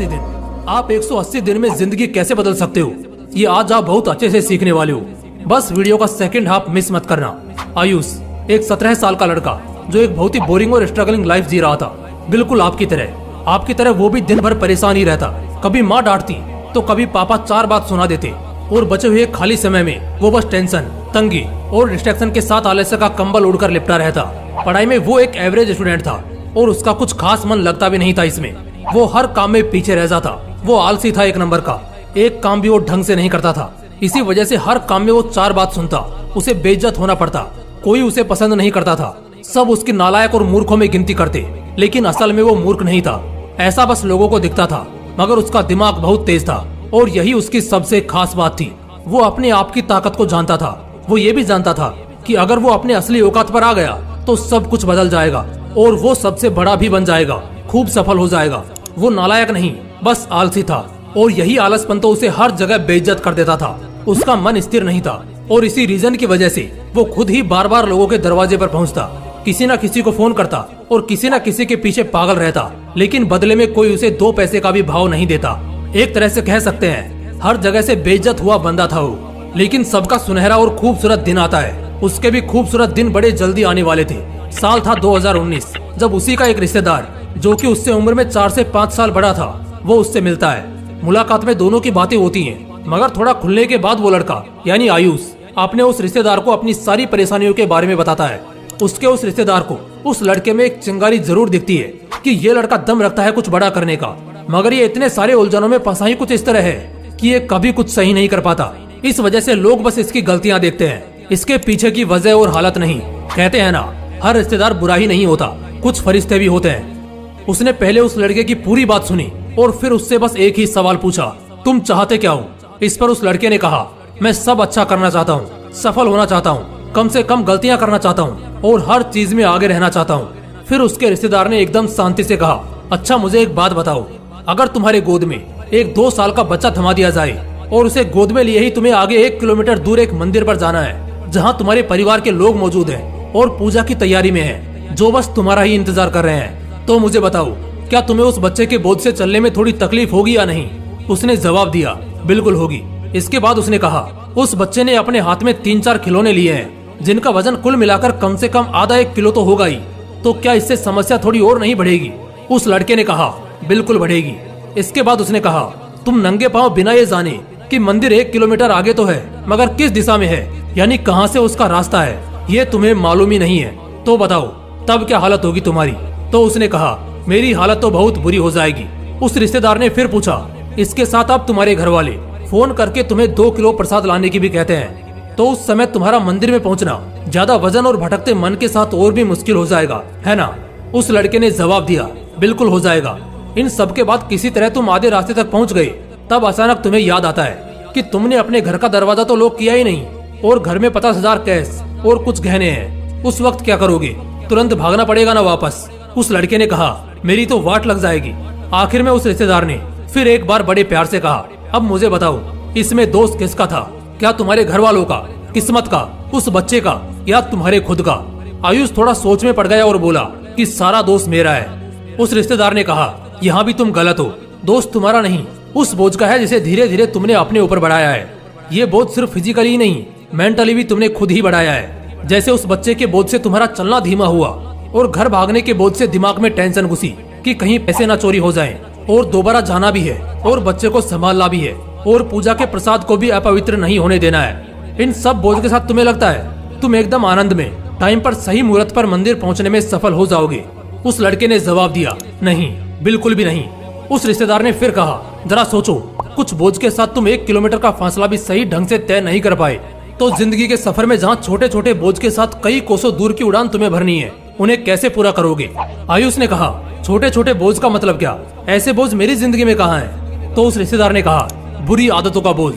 180 दिन। आप 180 दिन में जिंदगी कैसे बदल सकते हो, ये आज आप बहुत अच्छे से सीखने वाले हो। बस वीडियो का सेकंड हाफ मिस मत करना। आयुष एक 17 साल का लड़का जो एक बहुत ही बोरिंग और स्ट्रगलिंग लाइफ जी रहा था, बिल्कुल आपकी तरह वो भी दिन भर परेशान ही रहता। कभी माँ डांटती तो कभी पापा 4 बात सुना देते और बचे हुए खाली समय में वो बस टेंशन, तंगी और डिस्ट्रैक्शन के साथ आलस्य का कंबल ओढ़कर लिपटा रहता। पढ़ाई में वो एक एवरेज स्टूडेंट था और उसका कुछ खास मन लगता भी नहीं था इसमें। वो हर काम में पीछे रह जाता। वो आलसी था एक नंबर का, एक काम भी वो ढंग से नहीं करता था। इसी वजह से हर काम में वो 4 बात सुनता, उसे बेइज्जत होना पड़ता। कोई उसे पसंद नहीं करता था, सब उसकी नालायक और मूर्खों में गिनती करते, लेकिन असल में वो मूर्ख नहीं था, ऐसा बस लोगों को दिखता था। मगर उसका दिमाग बहुत तेज था और यही उसकी सबसे खास बात थी। वो अपने आप की ताकत को जानता था। वो ये भी जानता था कि अगर वो अपने असली औकात पर आ गया तो सब कुछ बदल जाएगा और वो सबसे बड़ा भी बन जाएगा, खूब सफल हो जाएगा। वो नालायक नहीं, बस आलसी था और यही आलसपन तो उसे हर जगह बेइज्जत कर देता था। उसका मन स्थिर नहीं था और इसी रीजन की वजह से वो खुद ही बार बार लोगों के दरवाजे पर पहुंचता, किसी न किसी को फोन करता और किसी न किसी के पीछे पागल रहता, लेकिन बदले में कोई उसे 2 पैसे का भी भाव नहीं देता। एक तरह से कह सकते हैं हर जगह से बेइज्जत हुआ बंदा था वो। लेकिन सबका सुनहरा और खूबसूरत दिन आता है। उसके भी खूबसूरत दिन बड़े जल्दी आने वाले थे। साल था 2019, जब उसी का एक रिश्तेदार जो कि उससे उम्र में 4 से 5 साल बड़ा था, वो उससे मिलता है। मुलाकात में दोनों की बातें होती हैं, मगर थोड़ा खुलने के बाद वो लड़का यानी आयुष अपने उस रिश्तेदार को अपनी सारी परेशानियों के बारे में बताता है। उसके उस रिश्तेदार को उस लड़के में एक चिंगारी जरूर दिखती है कि ये लड़का दम रखता है कुछ बड़ा करने का, मगर ये इतने सारे उलझनों में फंसा ही कुछ इस तरह है कि ये कभी कुछ सही नहीं कर पाता। इस वजह से लोग बस इसकी गलतियां देखते हैं, इसके पीछे की वजह और हालत नहीं। कहते हैं ना, हर रिश्तेदार बुरा ही नहीं होता, कुछ फरिश्ते भी होते हैं। उसने पहले उस लड़के की पूरी बात सुनी और फिर उससे बस एक ही सवाल पूछा, तुम चाहते क्या हो? इस पर उस लड़के ने कहा, मैं सब अच्छा करना चाहता हूँ, सफल होना चाहता हूँ, कम से कम गलतियाँ करना चाहता हूँ और हर चीज में आगे रहना चाहता हूँ। फिर उसके रिश्तेदार ने एकदम शांति से कहा, अच्छा मुझे एक बात बताओ, अगर तुम्हारे गोद में एक 2 साल का बच्चा थमा दिया जाए और उसे गोद में लिए ही तुम्हें आगे 1 किलोमीटर दूर एक मंदिर पर जाना है जहाँ तुम्हारे परिवार के लोग मौजूद हैं और पूजा की तैयारी में हैं, जो बस तुम्हारा ही इंतजार कर रहे हैं, तो मुझे बताओ क्या तुम्हें उस बच्चे के बोझ से चलने में थोड़ी तकलीफ होगी या नहीं? उसने जवाब दिया, बिल्कुल होगी। इसके बाद उसने कहा, उस बच्चे ने अपने हाथ में 3-4 खिलौने लिए हैं जिनका वजन कुल मिलाकर कम से कम आधा 1 किलो तो होगा ही, तो क्या इससे समस्या थोड़ी और नहीं बढ़ेगी? उस लड़के ने कहा, बिल्कुल बढ़ेगी। इसके बाद उसने कहा, तुम नंगे पांव बिना ये जाने कि मंदिर 1 किलोमीटर आगे तो है, मगर किस दिशा में है, यानी कहां से उसका रास्ता है, ये तुम्हें मालूम ही नहीं है, तो बताओ तब क्या हालत होगी तुम्हारी? तो उसने कहा, मेरी हालत तो बहुत बुरी हो जाएगी। उस रिश्तेदार ने फिर पूछा, इसके साथ अब तुम्हारे घर वाले फोन करके तुम्हें 2 किलो प्रसाद लाने की भी कहते हैं, तो उस समय तुम्हारा मंदिर में पहुंचना ज्यादा वजन और भटकते मन के साथ और भी मुश्किल हो जाएगा, है ना? उस लड़के ने जवाब दिया, बिल्कुल हो जाएगा। इन सब के बाद किसी तरह तुम आधे रास्ते तक पहुंच गए, तब अचानक तुम्हें याद आता है कि तुमने अपने घर का दरवाजा तो लॉक किया ही नहीं और घर में 50,000 कैश और कुछ गहने हैं। उस वक्त क्या करोगे? तुरंत भागना पड़ेगा ना वापस? उस लड़के ने कहा, मेरी तो वाट लग जाएगी। आखिर में उस रिश्तेदार ने फिर एक बार बड़े प्यार से कहा, अब मुझे बताओ इसमें दोस्त किसका था? क्या तुम्हारे घर वालों का, किस्मत का, उस बच्चे का या तुम्हारे खुद का? आयुष थोड़ा सोच में पड़ गया और बोला कि सारा दोस्त मेरा है। उस रिश्तेदार ने कहा, यहाँ भी तुम गलत हो, दोस्त तुम्हारा नहीं, उस बोझ का है जिसे धीरे धीरे तुमने अपने ऊपर बढ़ाया है। ये बोझ सिर्फ फिजिकली नहीं, मेंटली भी तुमने खुद ही बढ़ाया है। जैसे उस बच्चे के बोझ से तुम्हारा चलना धीमा हुआ और घर भागने के बोझ से दिमाग में टेंशन घुसी कि कहीं पैसे ना चोरी हो जाएं और दोबारा जाना भी है और बच्चे को संभालना भी है और पूजा के प्रसाद को भी अपवित्र नहीं होने देना है। इन सब बोझ के साथ तुम्हें लगता है तुम एकदम आनंद में टाइम पर सही मुहूर्त पर मंदिर पहुंचने में सफल हो जाओगे? उस लड़के ने जवाब दिया, नहीं, बिल्कुल भी नहीं। उस रिश्तेदार ने फिर कहा, जरा सोचो, कुछ बोझ के साथ तुम 1 किलोमीटर का फासला भी सही ढंग से तय नहीं कर पाए, तो जिंदगी के सफर में जहाँ छोटे छोटे बोझ के साथ कई कोसों दूर की उड़ान तुम्हें भरनी है, उन्हें कैसे पूरा करोगे? आयुष ने कहा, छोटे छोटे बोझ का मतलब क्या? ऐसे बोझ मेरी जिंदगी में कहाँ है? तो उस रिश्तेदार ने कहा, बुरी आदतों का बोझ,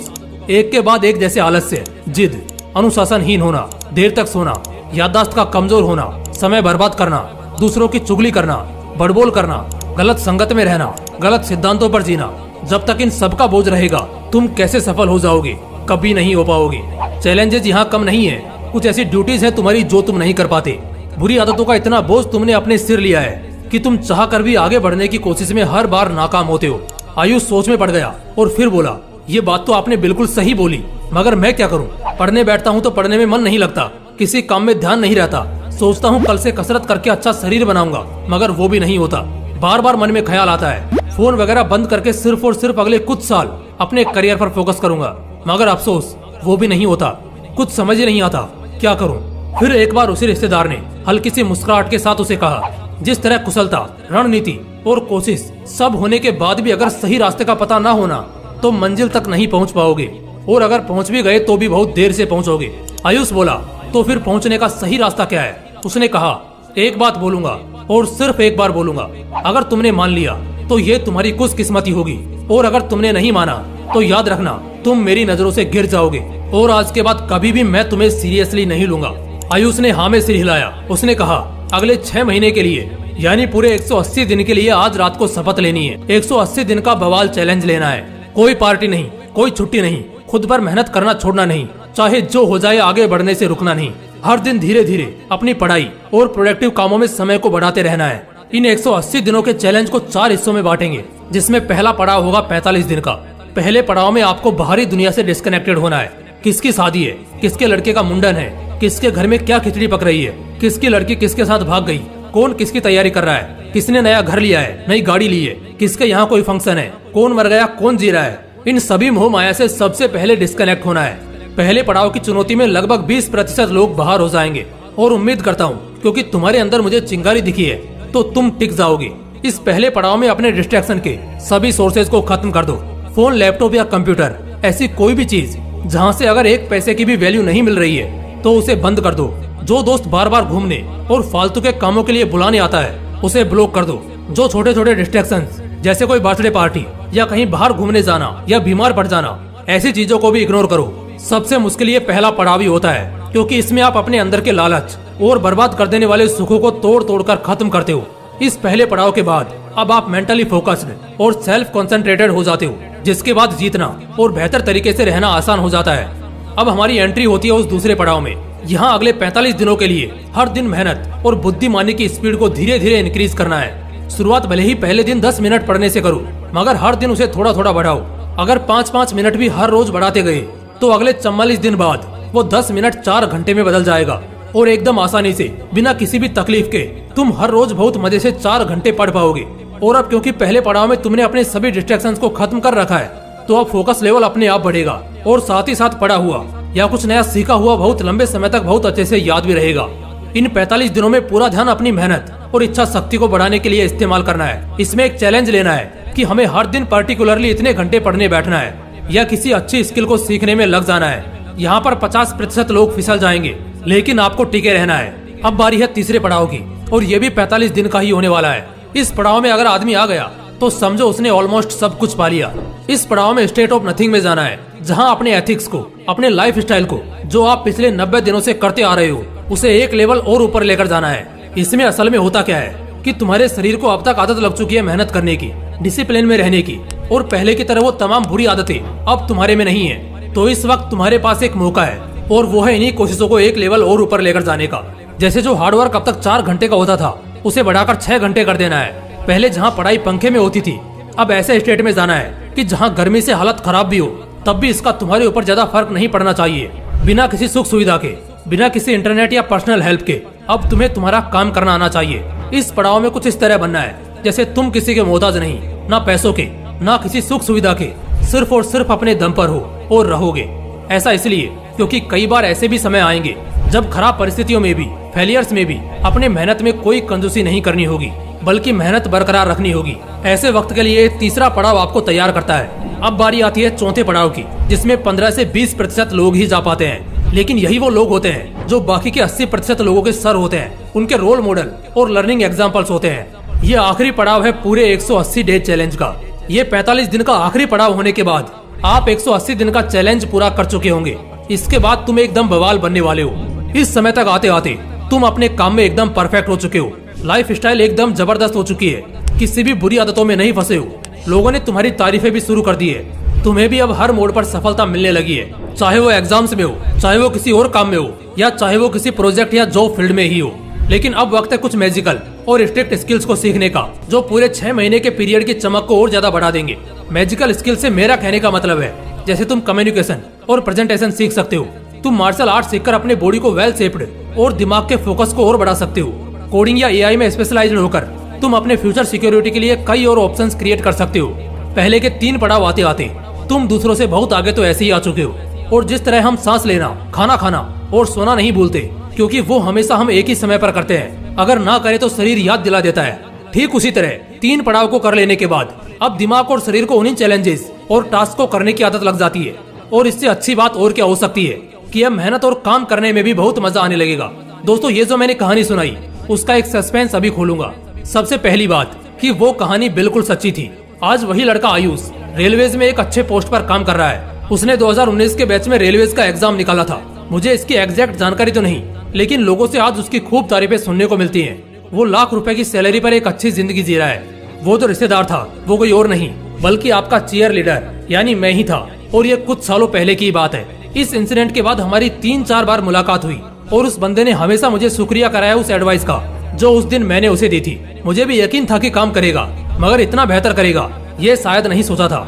एक के बाद एक, जैसे आलस्य, जिद, अनुशासनहीन होना, देर तक सोना, याददाश्त का कमजोर होना, समय बर्बाद करना, दूसरों की चुगली करना, बड़बोल करना, गलत संगत में रहना, गलत सिद्धांतों पर जीना। जब तक इन सबका बोझ रहेगा तुम कैसे सफल हो जाओगे? कभी नहीं हो पाओगे। चैलेंजेस यहाँ कम नहीं है, कुछ ऐसी ड्यूटीज है तुम्हारी जो तुम नहीं कर पाते। बुरी आदतों का इतना बोझ तुमने अपने सिर लिया है कि तुम चाह कर भी आगे बढ़ने की कोशिश में हर बार नाकाम होते हो। आयुष सोच में पड़ गया और फिर बोला, ये बात तो आपने बिल्कुल सही बोली, मगर मैं क्या करूं? पढ़ने बैठता हूं तो पढ़ने में मन नहीं लगता, किसी काम में ध्यान नहीं रहता। सोचता हूं कल से कसरत करके अच्छा शरीर बनाऊंगा, मगर वो भी नहीं होता। बार बार मन में ख्याल आता है फोन वगैरह बंद करके सिर्फ और सिर्फ अगले कुछ साल अपने करियर पर फोकस करूंगा, मगर अफसोस वो भी नहीं होता। कुछ समझ ही नहीं आता, क्या करूं? फिर एक बार उसी रिश्तेदार ने हल्की सी मुस्कुराहट के साथ उसे कहा, जिस तरह कुशलता, रणनीति और कोशिश सब होने के बाद भी अगर सही रास्ते का पता ना होना तो मंजिल तक नहीं पहुंच पाओगे, और अगर पहुंच भी गए तो भी बहुत देर से पहुंचोगे। आयुष बोला, तो फिर पहुंचने का सही रास्ता क्या है? उसने कहा, एक बात बोलूंगा और सिर्फ एक बार बोलूंगा। अगर तुमने मान लिया तो ये तुम्हारी खुशकिस्मती होगी, और अगर तुमने नहीं माना तो याद रखना तुम मेरी नजरों से गिर जाओगे, और आज के बाद कभी भी मैं तुम्हें सीरियसली नहीं लूंगा। आयुष ने हाँ में सिर हिलाया। उसने कहा, अगले 6 महीने के लिए यानी पूरे 180 दिन के लिए आज रात को शपथ लेनी है। 180 दिन का बवाल चैलेंज लेना है। कोई पार्टी नहीं, कोई छुट्टी नहीं, खुद पर मेहनत करना छोड़ना नहीं, चाहे जो हो जाए आगे बढ़ने से रुकना नहीं। हर दिन धीरे धीरे अपनी पढ़ाई और प्रोडक्टिव कामों में समय को बढ़ाते रहना है। इन 180 दिनों के चैलेंज को 4 हिस्सों में बांटेंगे, जिसमें पहला पड़ाव होगा 45 दिन का। पहले पड़ाव में आपको बाहरी दुनिया से डिस्कनेक्टेड होना है। किसकी शादी है, किसके लड़के का मुंडन है, किसके घर में क्या खिचड़ी पक रही है, किसकी लड़की किसके साथ भाग गई, कौन किसकी तैयारी कर रहा है, किसने नया घर लिया है, नई गाड़ी ली है, किसके यहाँ कोई फंक्शन है, कौन मर गया, कौन जी रहा है। इन सभी मोह माया से सबसे पहले डिस्कनेक्ट होना है। पहले पड़ाव की चुनौती में लगभग 20% लोग बाहर हो जाएंगे, और उम्मीद करता हूँ क्योंकि तुम्हारे अंदर मुझे चिंगारी दिखी है तो तुम टिक जाओगे। इस पहले पड़ाव में अपने डिस्ट्रैक्शन के सभी सोर्सेज को खत्म कर दो। फोन, लैपटॉप या कंप्यूटर, ऐसी कोई भी चीज जहाँ से अगर 1 पैसे की भी वैल्यू नहीं मिल रही है तो उसे बंद कर दो। जो दोस्त बार बार घूमने और फालतू के कामों के लिए बुलाने आता है उसे ब्लॉक कर दो। जो छोटे छोटे डिस्ट्रैक्शंस जैसे कोई बर्थडे पार्टी या कहीं बाहर घूमने जाना या बीमार पड़ जाना, ऐसी चीजों को भी इग्नोर करो। सबसे मुश्किल ये पहला पड़ाव ही होता है, क्योंकि इसमें आप अपने अंदर के लालच और बर्बाद कर देने वाले सुखों को तोड़ तोड़ कर खत्म करते हो। इस पहले पड़ाव के बाद अब आप मेंटली फोकस्ड और सेल्फ कंसंट्रेटेड हो जाते हो, जिसके बाद जीतना और बेहतर तरीके से रहना आसान हो जाता है। अब हमारी एंट्री होती है उस दूसरे पड़ाव में। यहाँ अगले 45 दिनों के लिए हर दिन मेहनत और बुद्धिमानी की स्पीड को धीरे धीरे इंक्रीज करना है। शुरुआत भले ही पहले दिन 10 मिनट पढ़ने से करो, मगर हर दिन उसे थोड़ा थोड़ा बढ़ाओ। अगर 5-5 मिनट भी हर रोज बढ़ाते गए तो अगले 44 दिन बाद वो 10 मिनट 4 घंटे में बदल जाएगा, और एकदम आसानी से बिना किसी भी तकलीफ के तुम हर रोज बहुत मजे से 4 घंटे पढ़ पाओगे। और अब क्योंकि पहले पड़ाव में तुमने अपने सभी डिस्ट्रैक्शंस को खत्म कर रखा है, तो अब फोकस लेवल अपने आप बढ़ेगा, और साथ ही साथ पढ़ा हुआ या कुछ नया सीखा हुआ बहुत लंबे समय तक बहुत अच्छे से याद भी रहेगा। इन 45 दिनों में पूरा ध्यान अपनी मेहनत और इच्छा शक्ति को बढ़ाने के लिए इस्तेमाल करना है। इसमें एक चैलेंज लेना है कि हमें हर दिन पर्टिकुलरली इतने घंटे पढ़ने बैठना है या किसी अच्छी स्किल को सीखने में लग जाना है। यहाँ पर 50% लोग फिसल जाएंगे, लेकिन आपको टिके रहना है। अब बारी है तीसरे पड़ाव की, और ये भी 45 दिन का ही होने वाला है। इस पड़ाव में अगर आदमी आ गया तो समझो उसने ऑलमोस्ट सब कुछ पा लिया। इस पड़ाव में स्टेट ऑफ नथिंग में जाना है, जहाँ अपने एथिक्स को, अपने लाइफ स्टाइल को, जो आप पिछले 90 दिनों से करते आ रहे हो, उसे एक लेवल और ऊपर लेकर जाना है। इसमें असल में होता क्या है कि तुम्हारे शरीर को अब तक आदत लग चुकी है मेहनत करने की, डिसिप्लिन में रहने की, और पहले की तरह वो तमाम बुरी आदतें अब तुम्हारे में नहीं है। तो इस वक्त तुम्हारे पास एक मौका है, और वो है इन्हीं कोशिशों को एक लेवल और ऊपर लेकर जाने का। जैसे जो हार्डवर्क अब तक 4 घंटे का होता था, उसे बढ़ाकर 6 घंटे कर देना है। पहले जहाँ पढ़ाई पंखे में होती थी, अब ऐसे स्टेट में जाना है कि जहाँ गर्मी से हालत खराब भी हो, तब भी इसका तुम्हारे ऊपर ज्यादा फर्क नहीं पड़ना चाहिए। बिना किसी सुख सुविधा के, बिना किसी इंटरनेट या पर्सनल हेल्प के, अब तुम्हें तुम्हारा काम करना आना चाहिए। इस पड़ाव में कुछ इस तरह बनना है जैसे तुम किसी के मोहताज नहीं, ना पैसों के, ना किसी सुख सुविधा के, सिर्फ और सिर्फ अपने दम पर हो और रहोगे। ऐसा इसलिए क्योंकि कई बार ऐसे भी समय आएंगे जब खराब परिस्थितियों में भी, फेलियर्स में भी अपने मेहनत में कोई कंजूसी नहीं करनी होगी, बल्कि मेहनत बरकरार रखनी होगी। ऐसे वक्त के लिए तीसरा पड़ाव आपको तैयार करता है। अब बारी आती है चौथे पड़ाव की, जिसमें 15 से 20% लोग ही जा पाते हैं। लेकिन यही वो लोग होते हैं जो बाकी के 80% लोगों के सर होते हैं, उनके रोल मॉडल और लर्निंग एग्जाम्पल्स होते हैं। ये आखिरी पड़ाव है पूरे 180 डे चैलेंज का। ये 45 दिन का आखिरी पड़ाव होने के बाद आप 180 दिन का चैलेंज पूरा कर चुके होंगे। इसके बाद तुम एकदम बवाल बनने वाले हो। इस समय तक आते आते तुम अपने काम में एकदम परफेक्ट हो चुके हो। लाइफ स्टाइल एकदम जबरदस्त हो चुकी है। किसी भी बुरी आदतों में नहीं फंसे हो। लोगों ने तुम्हारी तारीफें भी शुरू कर दी है। तुम्हें भी अब हर मोड़ पर सफलता मिलने लगी है, चाहे वो एग्जाम्स में हो, चाहे वो किसी और काम में हो, या चाहे वो किसी प्रोजेक्ट या जॉब फील्ड में ही हो। लेकिन अब वक्त है कुछ मैजिकल और स्ट्रिक्ट स्किल्स को सीखने का, जो पूरे 6 महीने के पीरियड की चमक को और ज्यादा बढ़ा देंगे। मैजिकल स्किल से मेरा कहने का मतलब है जैसे तुम कम्युनिकेशन और प्रेजेंटेशन सीख सकते हो, तुम मार्शल आर्ट सीखकर अपने बॉडी को वेल शेप्ड और दिमाग के फोकस को और बढ़ा सकते हो। कोडिंग या एआई में स्पेशलाइज्ड होकर तुम अपने फ्यूचर सिक्योरिटी के लिए कई और ऑप्शंस क्रिएट कर सकते हो। पहले के 3 पड़ाव आते आते तुम दूसरों से बहुत आगे तो ऐसे ही आ चुके हो। और जिस तरह हम सांस लेना, खाना खाना और सोना नहीं भूलते, क्योंकि वो हमेशा हम एक ही समय पर करते हैं, अगर ना करे तो शरीर याद दिला देता है, ठीक उसी तरह 3 पड़ाव को कर लेने के बाद अब दिमाग और शरीर को उन्हीं चैलेंजेस और टास्क को करने की आदत लग जाती है। और इससे अच्छी बात और क्या हो सकती है कि अब मेहनत और काम करने में भी बहुत मजा आने लगेगा। दोस्तों, ये जो मैंने कहानी सुनाई उसका एक सस्पेंस अभी खोलूंगा। सबसे पहली बात कि वो कहानी बिल्कुल सच्ची थी। आज वही लड़का आयुष रेलवेज में एक अच्छे पोस्ट पर काम कर रहा है। उसने 2019 के बैच में रेलवेज का एग्जाम निकाला था। मुझे इसकी एग्जैक्ट जानकारी तो नहीं, लेकिन लोगों से आज उसकी खूब तारीफें सुनने को मिलती हैं। वो लाख रुपए की सैलरी पर एक अच्छी जिंदगी जी रहा है। वो जो रिश्तेदार था वो कोई और नहीं बल्कि आपका चीयर लीडर यानी मैं ही था। और ये कुछ सालों पहले की बात है। इस इंसिडेंट के बाद हमारी 3-4 बार मुलाकात हुई और उस बंदे ने हमेशा मुझे शुक्रिया कराया उस एडवाइस का जो उस दिन मैंने उसे दी थी। मुझे भी यकीन था कि काम करेगा, मगर इतना बेहतर करेगा ये शायद नहीं सोचा था।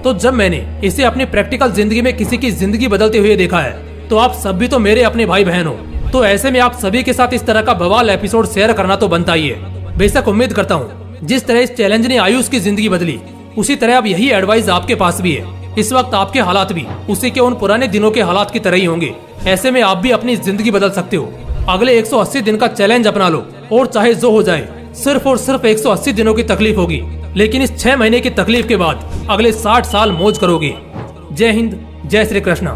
तो जब मैंने इसे अपनी प्रैक्टिकल जिंदगी में किसी की जिंदगी बदलते हुए देखा है, तो आप सब भी तो मेरे अपने भाई बहन हो। तो ऐसे में आप सभी के साथ इस तरह का बवाल एपिसोड शेयर करना तो बनता ही है। बेशक उम्मीद करता हूँ जिस तरह इस चैलेंज ने आयुष की जिंदगी बदली, उसी तरह अब यही एडवाइस आपके पास भी है। इस वक्त आपके हालात भी उसी के उन पुराने दिनों के हालात की तरह ही होंगे। ऐसे में आप भी अपनी जिंदगी बदल सकते हो। अगले 180 दिन का चैलेंज अपना लो और चाहे जो हो जाए, सिर्फ और सिर्फ 180 दिनों की तकलीफ होगी, लेकिन इस 6 महीने की तकलीफ के बाद अगले 60 साल मौज करोगे। जय हिंद, जय श्री कृष्णा।